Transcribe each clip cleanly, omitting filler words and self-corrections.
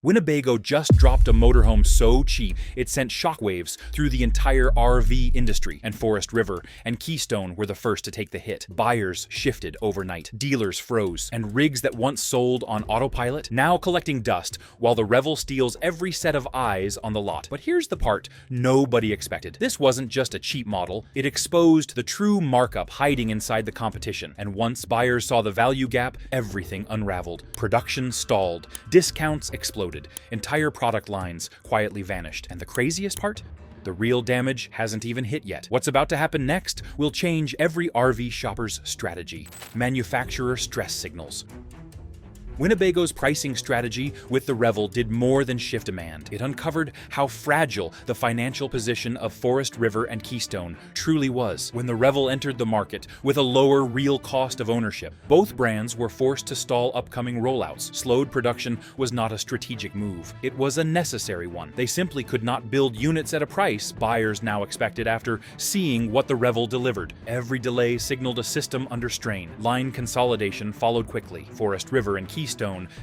Winnebago just dropped a motorhome so cheap it sent shockwaves through the entire R-Vee industry, and Forest River and Keystone were the first to take the hit. Buyers shifted overnight, dealers froze, and rigs that once sold on autopilot now collecting dust while the Revel steals every set of eyes on the lot. But here's the part nobody expected. This wasn't just a cheap model, it exposed the true markup hiding inside the competition. And once buyers saw the value gap, everything unraveled. Production stalled, discounts exploded. Entire product lines quietly vanished. And the craziest part? The real damage hasn't even hit yet. What's about to happen next will change every RV shopper's strategy. Manufacturer stress signals. Winnebago's pricing strategy with the Revel did more than shift demand. It uncovered how fragile the financial position of Forest River and Keystone truly was. When the Revel entered the market with a lower real cost of ownership, both brands were forced to stall upcoming rollouts. Slowed production was not a strategic move. It was a necessary one. They simply could not build units at a price buyers now expected after seeing what the Revel delivered. Every delay signaled a system under strain. Line consolidation followed quickly. Forest River and Keystone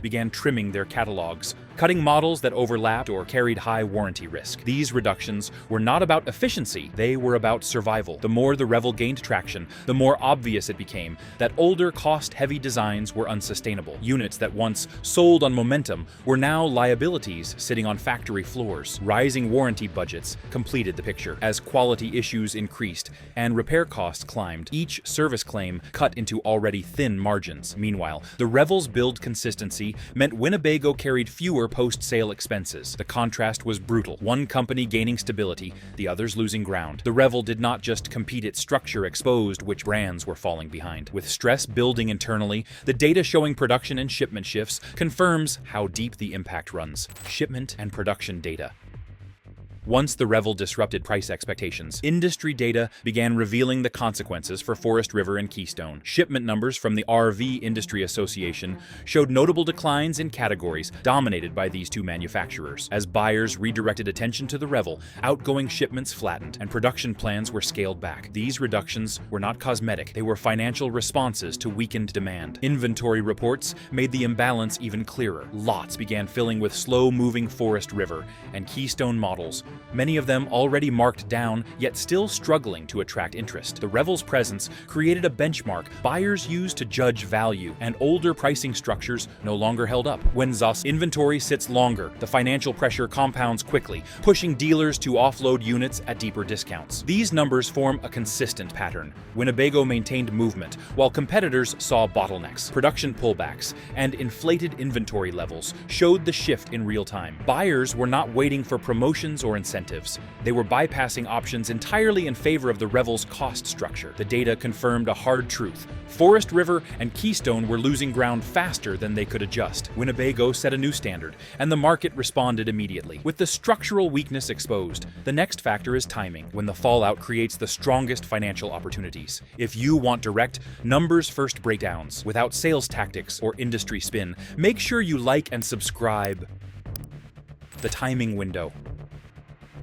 began trimming their catalogs, cutting models that overlapped or carried high warranty risk. These reductions were not about efficiency, they were about survival. The more the Revel gained traction, the more obvious it became that older, cost-heavy designs were unsustainable. Units that once sold on momentum were now liabilities sitting on factory floors. Rising warranty budgets completed the picture. As quality issues increased and repair costs climbed, each service claim cut into already thin margins. Meanwhile, the Revel's build consistency meant Winnebago carried fewer post-sale expenses. The contrast was brutal. One company gaining stability, the others losing ground. The Revel did not just compete, its structure exposed which brands were falling behind. With stress building internally, the data showing production and shipment shifts confirms how deep the impact runs. Shipment and production data. Once the Revel disrupted price expectations, industry data began revealing the consequences for Forest River and Keystone. Shipment numbers from the R-Vee Industry Association showed notable declines in categories dominated by these two manufacturers. As buyers redirected attention to the Revel, outgoing shipments flattened and production plans were scaled back. These reductions were not cosmetic, they were financial responses to weakened demand. Inventory reports made the imbalance even clearer. Lots began filling with slow-moving Forest River and Keystone models, many of them already marked down, yet still struggling to attract interest. The Revel's presence created a benchmark buyers used to judge value, and older pricing structures no longer held up. When thus inventory sits longer, the financial pressure compounds quickly, pushing dealers to offload units at deeper discounts. These numbers form a consistent pattern. Winnebago maintained movement, while competitors saw bottlenecks. Production pullbacks and inflated inventory levels showed the shift in real time. Buyers were not waiting for promotions or incentives. They were bypassing options entirely in favor of the Revel's cost structure. The data confirmed a hard truth. Forest River and Keystone were losing ground faster than they could adjust. Winnebago set a new standard, and the market responded immediately. With the structural weakness exposed, the next factor is timing, when the fallout creates the strongest financial opportunities. If you want direct, numbers-first breakdowns, without sales tactics or industry spin, make sure you like and subscribe. The timing window.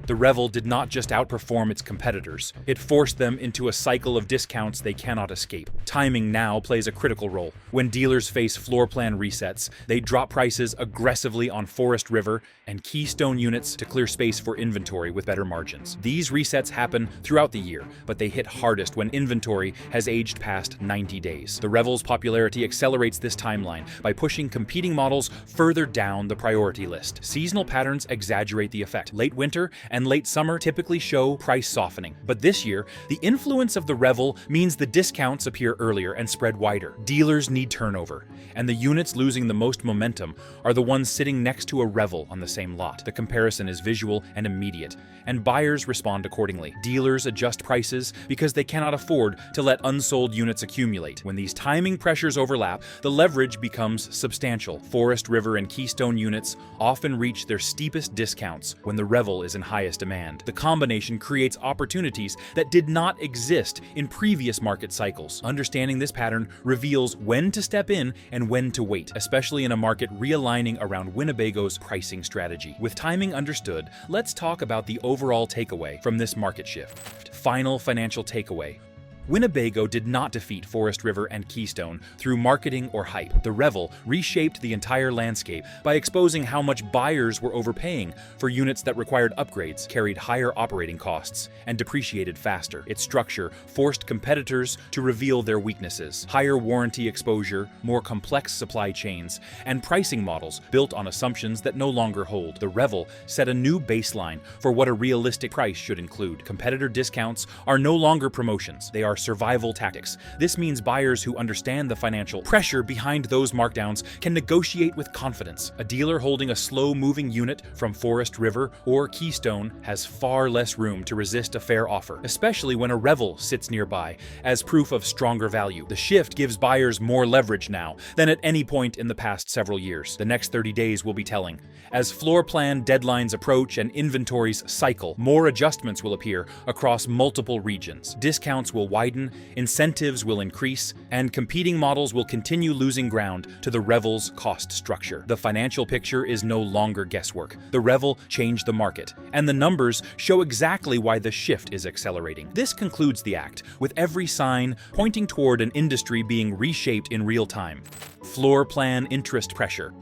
The Revel did not just outperform its competitors, it forced them into a cycle of discounts they cannot escape. Timing now plays a critical role. When dealers face floor plan resets, they drop prices aggressively on Forest River and Keystone units to clear space for inventory with better margins. These resets happen throughout the year, but they hit hardest when inventory has aged past 90 days. The Revel's popularity accelerates this timeline by pushing competing models further down the priority list. Seasonal patterns exaggerate the effect. Late winter and late summer typically show price softening. But this year, the influence of the Revel means the discounts appear earlier and spread wider. Dealers need turnover, and the units losing the most momentum are the ones sitting next to a Revel on the same lot. The comparison is visual and immediate, and buyers respond accordingly. Dealers adjust prices because they cannot afford to let unsold units accumulate. When these timing pressures overlap, the leverage becomes substantial. Forest River and Keystone units often reach their steepest discounts when the Revel is in highest demand. The combination creates opportunities that did not exist in previous market cycles. Understanding this pattern reveals when to step in and when to wait, especially in a market realigning around Winnebago's pricing strategy. With timing understood, let's talk about the overall takeaway from this market shift. Final financial takeaway. Winnebago did not defeat Forest River and Keystone through marketing or hype. The Revel reshaped the entire landscape by exposing how much buyers were overpaying for units that required upgrades, carried higher operating costs, and depreciated faster. Its structure forced competitors to reveal their weaknesses: higher warranty exposure, more complex supply chains, and pricing models built on assumptions that no longer hold. The Revel set a new baseline for what a realistic price should include. Competitor discounts are no longer promotions, they are survival tactics. This means buyers who understand the financial pressure behind those markdowns can negotiate with confidence. A dealer holding a slow-moving unit from Forest River or Keystone has far less room to resist a fair offer, especially when a Revel sits nearby as proof of stronger value. The shift gives buyers more leverage now than at any point in the past several years. The next 30 days will be telling. As floor plan deadlines approach and inventories cycle, more adjustments will appear across multiple regions. Discounts will widen, incentives will increase, and competing models will continue losing ground to the Revel's cost structure. The financial picture is no longer guesswork. The Revel changed the market, and the numbers show exactly why the shift is accelerating. This concludes the act, with every sign pointing toward an industry being reshaped in real time. Floor plan interest pressure.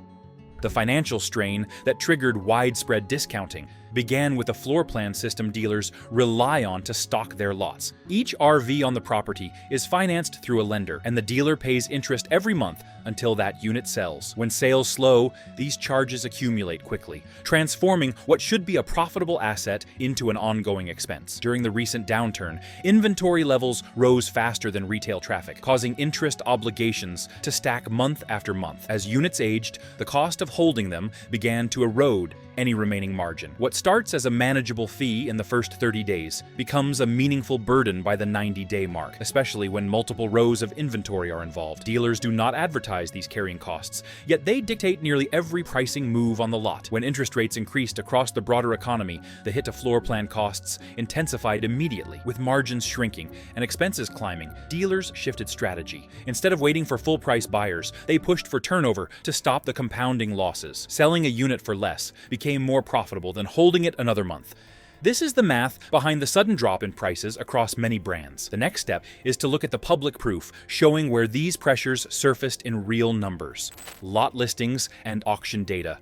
The financial strain that triggered widespread discounting began with a floor plan system dealers rely on to stock their lots. Each R-Vee on the property is financed through a lender, and the dealer pays interest every month until that unit sells. When sales slow, these charges accumulate quickly, transforming what should be a profitable asset into an ongoing expense. During the recent downturn, inventory levels rose faster than retail traffic, causing interest obligations to stack month after month. As units aged, the cost of holding them began to erode any remaining margin. What starts as a manageable fee in the first 30 days becomes a meaningful burden by the 90-day mark, especially when multiple rows of inventory are involved. Dealers do not advertise these carrying costs, yet they dictate nearly every pricing move on the lot. When interest rates increased across the broader economy, the hit to floor plan costs intensified immediately. With margins shrinking and expenses climbing, dealers shifted strategy. Instead of waiting for full-price buyers, they pushed for turnover to stop the compounding losses. Selling a unit for less became more profitable than holding it another month. This is the math behind the sudden drop in prices across many brands. The next step is to look at the public proof showing where these pressures surfaced in real numbers: lot listings and auction data.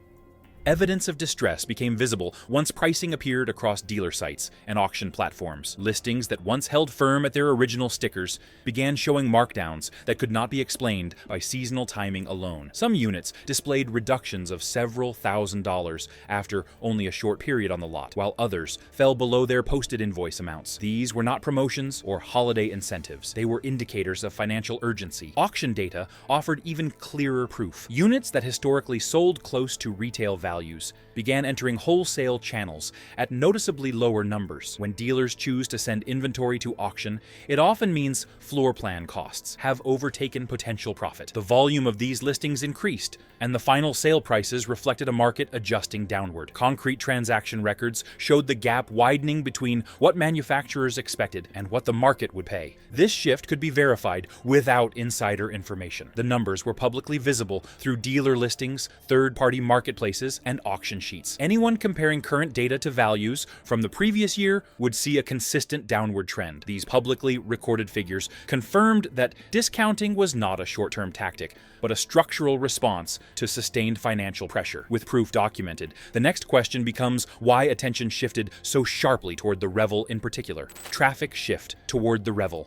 Evidence of distress became visible once pricing appeared across dealer sites and auction platforms. Listings that once held firm at their original stickers began showing markdowns that could not be explained by seasonal timing alone. Some units displayed reductions of several $1,000s after only a short period on the lot, while others fell below their posted invoice amounts. These were not promotions or holiday incentives. They were indicators of financial urgency. Auction data offered even clearer proof. Units that historically sold close to retail values began entering wholesale channels at noticeably lower numbers. When dealers choose to send inventory to auction, it often means floor plan costs have overtaken potential profit. The volume of these listings increased, and the final sale prices reflected a market adjusting downward. Concrete transaction records showed the gap widening between what manufacturers expected and what the market would pay. This shift could be verified without insider information. The numbers were publicly visible through dealer listings, third-party marketplaces, and auction sheets. Anyone comparing current data to values from the previous year would see a consistent downward trend. These publicly recorded figures confirmed that discounting was not a short-term tactic, but a structural response to sustained financial pressure. With proof documented, the next question becomes why attention shifted so sharply toward the Revel in particular. Traffic shift toward the Revel.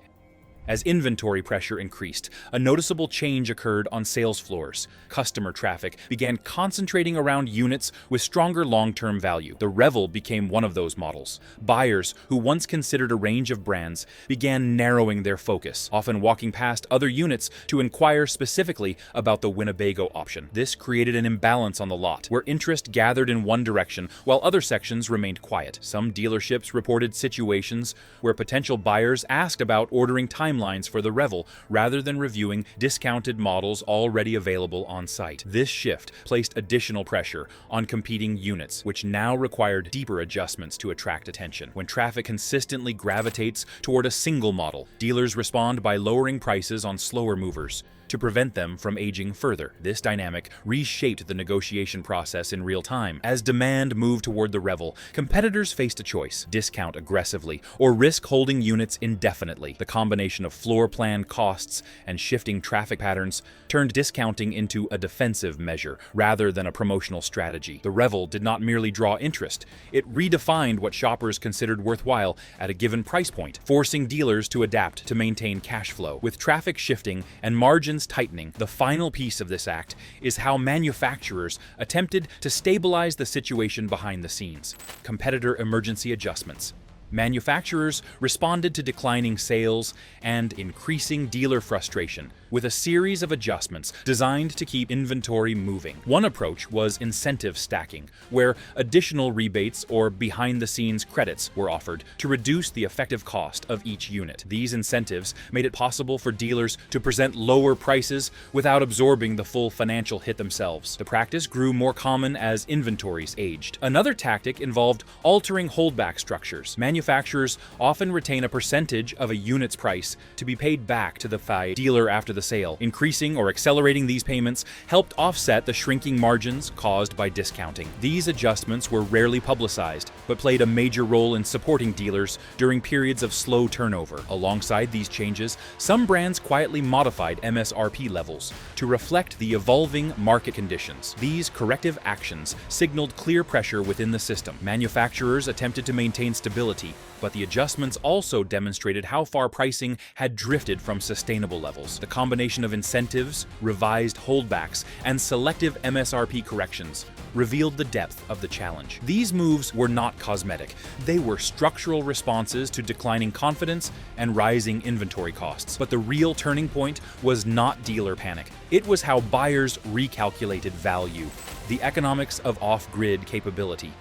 As inventory pressure increased, a noticeable change occurred on sales floors. Customer traffic began concentrating around units with stronger long-term value. The Revel became one of those models. Buyers who once considered a range of brands began narrowing their focus, often walking past other units to inquire specifically about the Winnebago option. This created an imbalance on the lot, where interest gathered in one direction while other sections remained quiet. Some dealerships reported situations where potential buyers asked about ordering timelines for the Revel rather than reviewing discounted models already available on site. This shift placed additional pressure on competing units, which now required deeper adjustments to attract attention. When traffic consistently gravitates toward a single model, dealers respond by lowering prices on slower movers, to prevent them from aging further. This dynamic reshaped the negotiation process in real time. As demand moved toward the Revel, competitors faced a choice: discount aggressively or risk holding units indefinitely. The combination of floor plan costs and shifting traffic patterns turned discounting into a defensive measure rather than a promotional strategy. The Revel did not merely draw interest, it redefined what shoppers considered worthwhile at a given price point, forcing dealers to adapt to maintain cash flow. With traffic shifting and margins tightening, the final piece of this act is how manufacturers attempted to stabilize the situation behind the scenes. Competitor emergency adjustments. Manufacturers responded to declining sales and increasing dealer frustration with a series of adjustments designed to keep inventory moving. One approach was incentive stacking, where additional rebates or behind-the-scenes credits were offered to reduce the effective cost of each unit. These incentives made it possible for dealers to present lower prices without absorbing the full financial hit themselves. The practice grew more common as inventories aged. Another tactic involved altering holdback structures. Manufacturers often retain a percentage of a unit's price to be paid back to the dealer after the sale. Increasing or accelerating these payments helped offset the shrinking margins caused by discounting. These adjustments were rarely publicized, but played a major role in supporting dealers during periods of slow turnover. Alongside these changes, some brands quietly modified MSRP levels to reflect the evolving market conditions. These corrective actions signaled clear pressure within the system. Manufacturers attempted to maintain stability, but the adjustments also demonstrated how far pricing had drifted from sustainable levels. The combination of incentives, revised holdbacks, and selective MSRP corrections revealed the depth of the challenge. These moves were not cosmetic. They were structural responses to declining confidence and rising inventory costs. But the real turning point was not dealer panic. It was how buyers recalculated value, the economics of off-grid capability.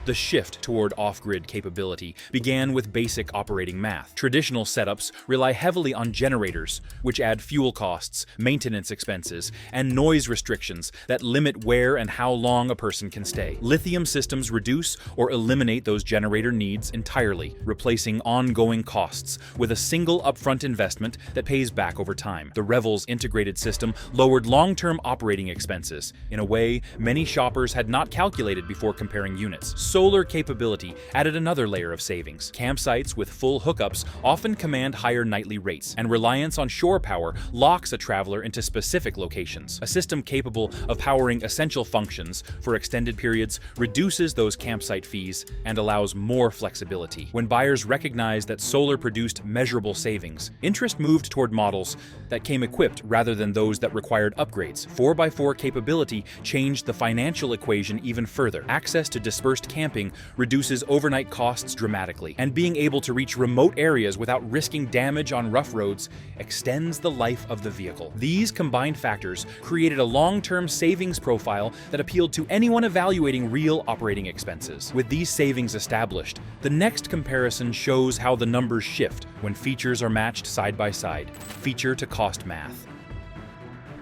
The shift toward off-grid capability began with basic operating math. Traditional setups rely heavily on generators, which add fuel costs, maintenance expenses, and noise restrictions that limit where and how long a person can stay. Lithium systems reduce or eliminate those generator needs entirely, replacing ongoing costs with a single upfront investment that pays back over time. The Revel's integrated system lowered long-term operating expenses in a way many shoppers had not calculated before comparing units. Solar capability added another layer of savings. Campsites with full hookups often command higher nightly rates, and reliance on shore power locks a traveler into specific locations. A system capable of powering essential functions for extended periods reduces those campsite fees and allows more flexibility. When buyers recognized that solar produced measurable savings, interest moved toward models that came equipped rather than those that required upgrades. 4x4 capability changed the financial equation even further. Access to dispersed camping reduces overnight costs dramatically, and being able to reach remote areas without risking damage on rough roads extends the life of the vehicle. These combined factors created a long-term savings profile that appealed to anyone evaluating real operating expenses. With these savings established, the next comparison shows how the numbers shift when features are matched side by side. Feature to cost math.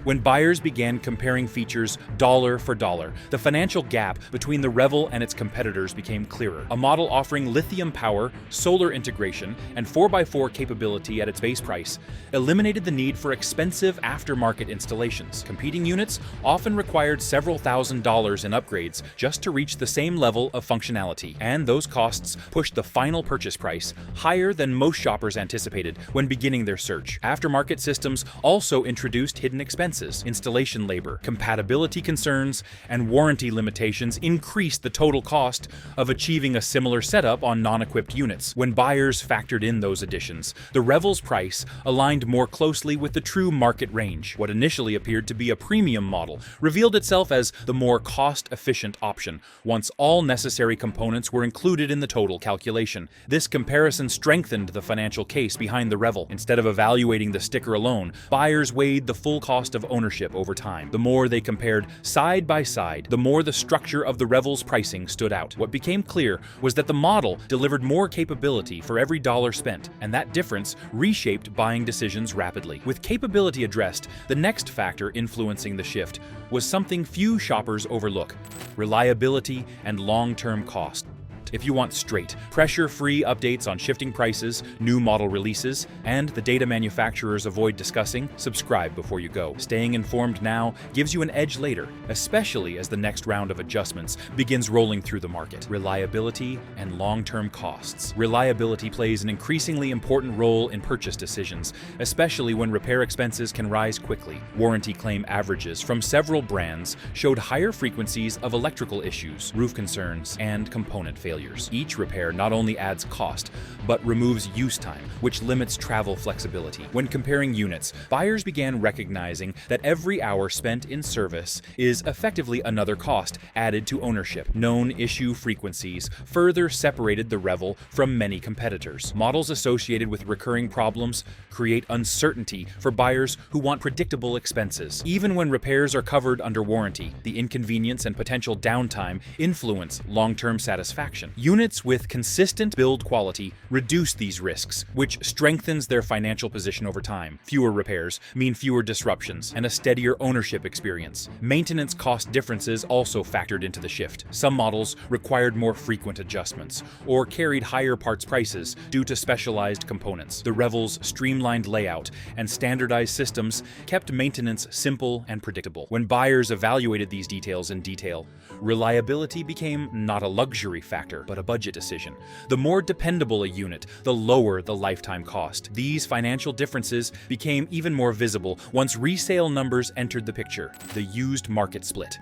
When buyers began comparing features dollar for dollar, the financial gap between the Revel and its competitors became clearer. A model offering lithium power, solar integration, and 4x4 capability at its base price eliminated the need for expensive aftermarket installations. Competing units often required several $1,000s in upgrades just to reach the same level of functionality, and those costs pushed the final purchase price higher than most shoppers anticipated when beginning their search. Aftermarket systems also introduced hidden expenses. Installation labor, compatibility concerns, and warranty limitations increased the total cost of achieving a similar setup on non-equipped units. When buyers factored in those additions, the Revel's price aligned more closely with the true market range. What initially appeared to be a premium model revealed itself as the more cost-efficient option, once all necessary components were included in the total calculation. This comparison strengthened the financial case behind the Revel. Instead of evaluating the sticker alone, buyers weighed the full cost of ownership over time. The more they compared side by side, the more the structure of the Revel's pricing stood out. What became clear was that the model delivered more capability for every dollar spent, and that difference reshaped buying decisions rapidly. With capability addressed, the next factor influencing the shift was something few shoppers overlook: reliability and long-term cost. Act. If you want straight, pressure-free updates on shifting prices, new model releases, and the data manufacturers avoid discussing, subscribe before you go. Staying informed now gives you an edge later, especially as the next round of adjustments begins rolling through the market. Reliability and long-term costs. Reliability plays an increasingly important role in purchase decisions, especially when repair expenses can rise quickly. Warranty claim averages from several brands showed higher frequencies of electrical issues, roof concerns, and component failures. Each repair not only adds cost, but removes use time, which limits travel flexibility. When comparing units, buyers began recognizing that every hour spent in service is effectively another cost added to ownership. Known issue frequencies further separated the Revel from many competitors. Models associated with recurring problems create uncertainty for buyers who want predictable expenses. Even when repairs are covered under warranty, the inconvenience and potential downtime influence long-term satisfaction. Units with consistent build quality reduce these risks, which strengthens their financial position over time. Fewer repairs mean fewer disruptions and a steadier ownership experience. Maintenance cost differences also factored into the shift. Some models required more frequent adjustments or carried higher parts prices due to specialized components. The Revel's streamlined layout and standardized systems kept maintenance simple and predictable. When buyers evaluated these details in detail, reliability became not a luxury factor, but a budget decision. The more dependable a unit, the lower the lifetime cost. These financial differences became even more visible once resale numbers entered the picture. The used market split.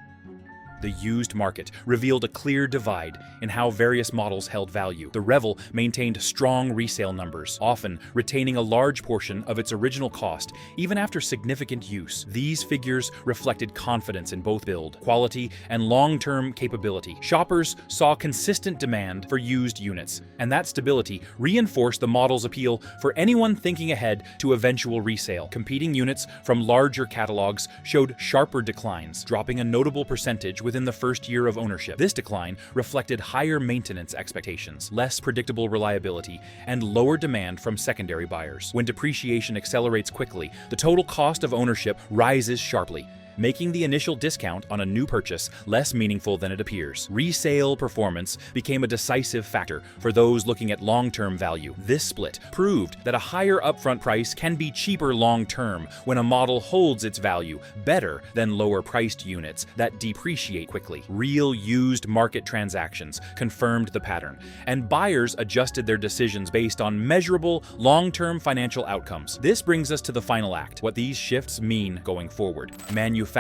The used market revealed a clear divide in how various models held value. The Revel maintained strong resale numbers, often retaining a large portion of its original cost even after significant use. These figures reflected confidence in both build, quality, and long-term capability. Shoppers saw consistent demand for used units, and that stability reinforced the model's appeal for anyone thinking ahead to eventual resale. Competing units from larger catalogs showed sharper declines, dropping a notable percentage within the first year of ownership. This decline reflected higher maintenance expectations, less predictable reliability, and lower demand from secondary buyers. When depreciation accelerates quickly, the total cost of ownership rises sharply, making the initial discount on a new purchase less meaningful than it appears. Resale performance became a decisive factor for those looking at long-term value. This split proved that a higher upfront price can be cheaper long-term when a model holds its value better than lower-priced units that depreciate quickly. Real used market transactions confirmed the pattern, and buyers adjusted their decisions based on measurable long-term financial outcomes. This brings us to the final act, what these shifts mean going forward. Manufacturer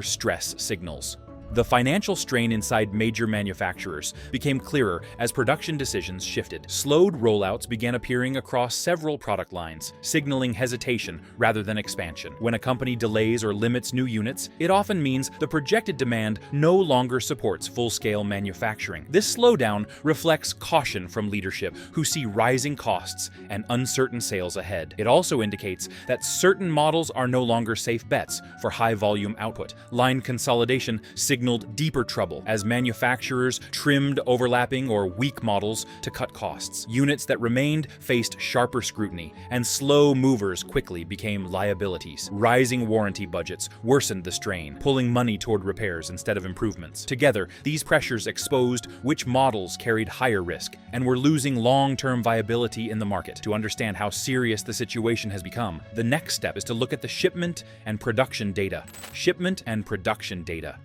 stress signals. The financial strain inside major manufacturers became clearer as production decisions shifted. Slowed rollouts began appearing across several product lines, signaling hesitation rather than expansion. When a company delays or limits new units, it often means the projected demand no longer supports full-scale manufacturing. This slowdown reflects caution from leadership who see rising costs and uncertain sales ahead. It also indicates that certain models are no longer safe bets for high-volume output. Line consolidation signaled deeper trouble as manufacturers trimmed overlapping or weak models to cut costs. Units that remained faced sharper scrutiny, and slow movers quickly became liabilities. Rising warranty budgets worsened the strain, pulling money toward repairs instead of improvements. Together, these pressures exposed which models carried higher risk and were losing long-term viability in the market. To understand how serious the situation has become, the next step is to look at the shipment and production data. Shipment and production data.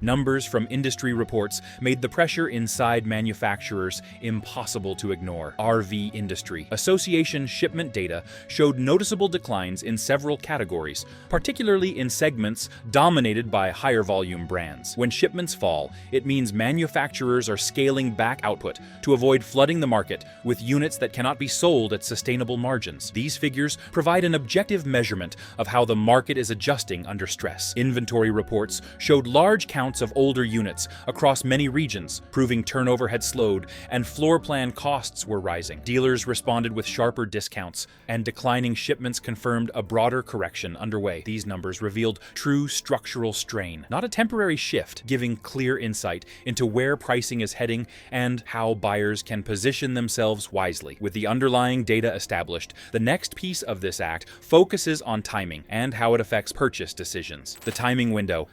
Numbers from industry reports made the pressure inside manufacturers impossible to ignore. R-Vee industry association shipment data showed noticeable declines in several categories, particularly in segments dominated by higher volume brands. When shipments fall, it means manufacturers are scaling back output to avoid flooding the market with units that cannot be sold at sustainable margins. These figures provide an objective measurement of how the market is adjusting under stress. Inventory reports showed large counts of older units across many regions, proving turnover had slowed and floor plan costs were rising. Dealers responded with sharper discounts, and declining shipments confirmed a broader correction underway. These numbers revealed true structural strain, not a temporary shift, giving clear insight into where pricing is heading and how buyers can position themselves wisely. With the underlying data established, the next piece of this act focuses on timing and how it affects purchase decisions. The timing window.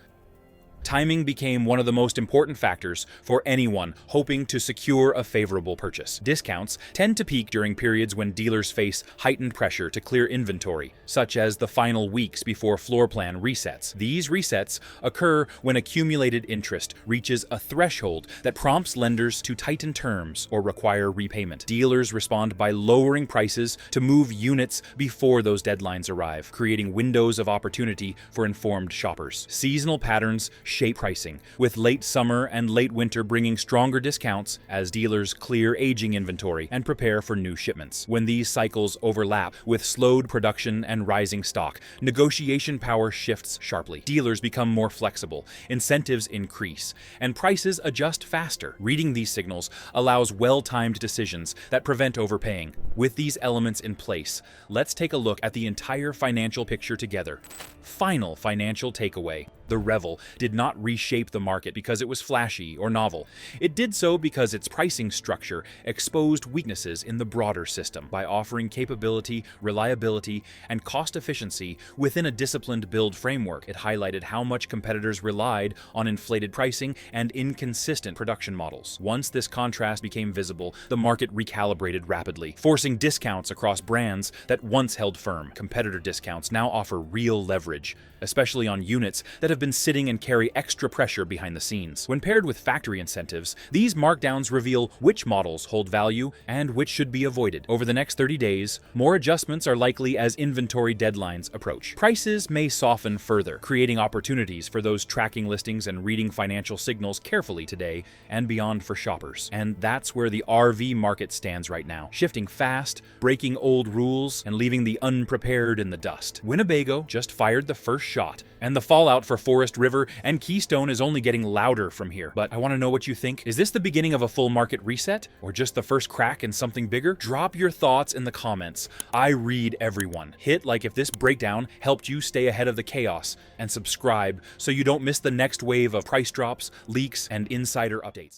Timing became one of the most important factors for anyone hoping to secure a favorable purchase. Discounts tend to peak during periods when dealers face heightened pressure to clear inventory, such as the final weeks before floor plan resets. These resets occur when accumulated interest reaches a threshold that prompts lenders to tighten terms or require repayment. Dealers respond by lowering prices to move units before those deadlines arrive, creating windows of opportunity for informed shoppers. Seasonal patterns shape pricing, with late summer and late winter bringing stronger discounts as dealers clear aging inventory and prepare for new shipments. When these cycles overlap with slowed production and rising stock, negotiation power shifts sharply. Dealers become more flexible, incentives increase, and prices adjust faster. Reading these signals allows well-timed decisions that prevent overpaying. With these elements in place, let's take a look at the entire financial picture together. Final financial takeaway. The Revel did not reshape the market because it was flashy or novel. It did so because its pricing structure exposed weaknesses in the broader system. By offering capability, reliability, and cost efficiency within a disciplined build framework, it highlighted how much competitors relied on inflated pricing and inconsistent production models. Once this contrast became visible, the market recalibrated rapidly, forcing discounts across brands that once held firm. Competitor discounts now offer real leverage, especially on units that have been sitting and carry extra pressure behind the scenes. When paired with factory incentives, these markdowns reveal which models hold value and which should be avoided. Over the next 30 days, more adjustments are likely as inventory deadlines approach. Prices may soften further, creating opportunities for those tracking listings and reading financial signals carefully today and beyond for shoppers. And that's where the R-Vee market stands right now, shifting fast, breaking old rules, and leaving the unprepared in the dust. Winnebago just fired the first shot, and the fallout for Forest River and Keystone is only getting louder from here. But I want to know what you think. Is this the beginning of a full market reset, or just the first crack in something bigger? Drop your thoughts in the comments. I read everyone. Hit like if this breakdown helped you stay ahead of the chaos, and subscribe so you don't miss the next wave of price drops, leaks, and insider updates.